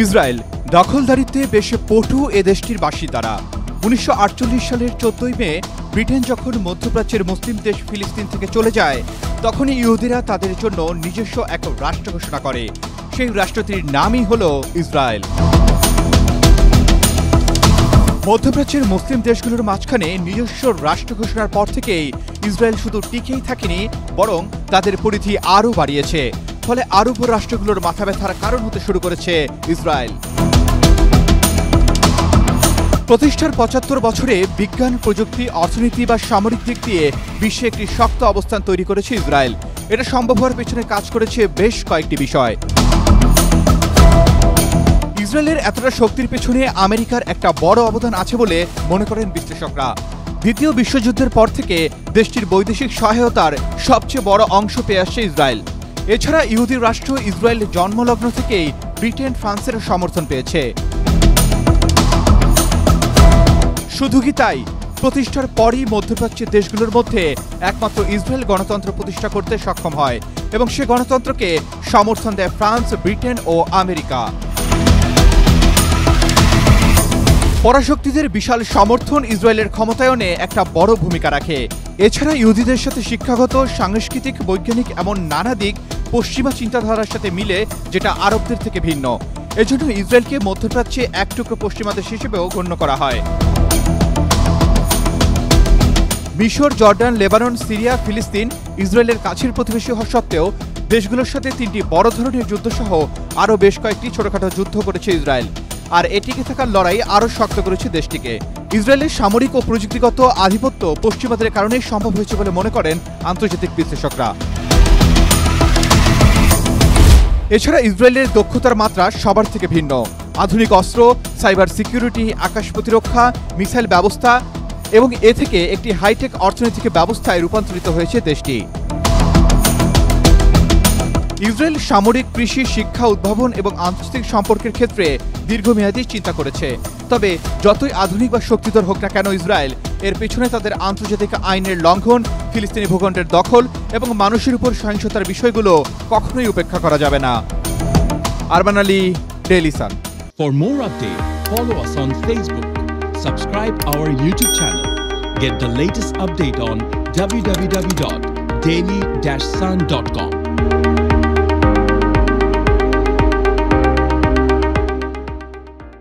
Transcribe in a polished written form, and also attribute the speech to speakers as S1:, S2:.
S1: Israel দখলদারিত্বে বেশ পটু এ দেশটির বাসিন্দারা। ১৯৪৮ সালের ১৪ই মে ব্রিটেন যখন মধ্যপ্রাচ্যের মুসলিম দেশ ফিলিস্তিন থেকে চলে যায়, তখনই ইহুদিরা তাদের জন্য নিজস্ব এক রাষ্ট্র ঘোষণা করে। সেই রাষ্ট্রটির নামই হল ইসরায়েল। মধ্যপ্রাচ্যের মুসলিম দেশগুলোর মাঝখানে নিজস্ব রাষ্ট্র ঘোষণার পর থেকেই ইসরায়েল শুধু টিকেই থাকেনি, বরং তাদের পরিধি আরও বাড়িয়েছে। ফলে আরব রাষ্ট্রগুলোর মাথা ব্যথার কারণ হতে শুরু করেছে ইসরায়েল। প্রতিষ্ঠার ৭৫ বছরে বিজ্ঞান, প্রযুক্তি, অর্থনীতি বা সামরিক দিক দিয়ে বিশ্বে একটি শক্ত অবস্থান তৈরি করেছে ইসরায়েল। এটা সম্ভব হওয়ার পেছনে কাজ করেছে বেশ কয়েকটি বিষয়। ইসরায়েলের এতটা শক্তির পেছনে আমেরিকার একটা বড় অবদান আছে বলে মনে করেন বিশ্লেষকরা। দ্বিতীয় বিশ্বযুদ্ধের পর থেকে দেশটির বৈদেশিক সহায়তার সবচেয়ে বড় অংশ পেয়ে আসছে ইসরায়েল। এছাড়া ইহুদি রাষ্ট্র ইসরায়েল জন্মলগ্ন থেকেই ব্রিটেন, ফ্রান্সের সমর্থন পেয়েছে। শুধু কি তাই, প্রতিষ্ঠার পরই মধ্যপ্রাচ্যের দেশগুলোর মধ্যে একমাত্র ইসরায়েল গণতন্ত্র প্রতিষ্ঠা করতে সক্ষম হয় এবং সে গণতন্ত্রকে সমর্থন দেয় ফ্রান্স, ব্রিটেন ও আমেরিকা। পরাশক্তিদের বিশাল সমর্থন ইসরায়েলের ক্ষমতায়নে একটা বড় ভূমিকা রাখে। এছাড়া ইহুদিদের সাথে শিক্ষাগত, সাংস্কৃতিক, বৈজ্ঞানিক এমন নানা দিক পশ্চিমা চিন্তাধারার সাথে মিলে, যেটা আরবদের থেকে ভিন্ন। এজন্য ইসরায়েলকে মধ্যপ্রাচ্যে এক টুকরো পশ্চিমা দেশ হিসেবেও গণ্য করা হয়। মিশর, জর্ডান, লেবানন, সিরিয়া, ফিলিস্তিন ইসরায়েলের কাছের প্রতিবেশী হওয়া সত্ত্বেও দেশগুলোর সাথে ৩টি বড় ধরনের যুদ্ধসহ আরও বেশ কয়েকটি ছোটখাটো যুদ্ধ করেছে ইসরায়েল। আর এটিকে থাকার লড়াই আরও শক্ত করেছে দেশটিকে। ইসরায়েলের সামরিক ও প্রযুক্তিগত আধিপত্য পশ্চিমাদের কারণেই সম্ভব হয়েছে বলে মনে করেন আন্তর্জাতিক বিশ্লেষকরা। এছাড়া ইসরায়েলের দক্ষতার মাত্রা সবার থেকে ভিন্ন। আধুনিক অস্ত্র, সাইবার সিকিউরিটি, আকাশ প্রতিরক্ষা, মিসাইল ব্যবস্থা এবং এ থেকে একটি হাইটেক অর্থনৈতিক ব্যবস্থায় রূপান্তরিত হয়েছে দেশটি। ইসরায়েল সামরিক, কৃষি, শিক্ষা, উদ্ভাবন এবং আন্তর্জাতিক সম্পর্কের ক্ষেত্রে দীর্ঘমেয়াদী চিন্তা করেছে। তবে যতই আধুনিক বা শক্তিধর হোক না কেন ইসরায়েল, এর পেছনে তাদের আন্তর্জাতিক আইনের লঙ্ঘন, ফিলিস্তিনি ভূখণ্ডের দখল এবং মানুষের উপর সহিংসতার বিষয়গুলো কখনোই উপেক্ষা করা যাবে না। Arman Ali, Daily Sun.
S2: For more updates, follow us on Facebook, subscribe our YouTube channel, get the latest update on www.daily-sun.com.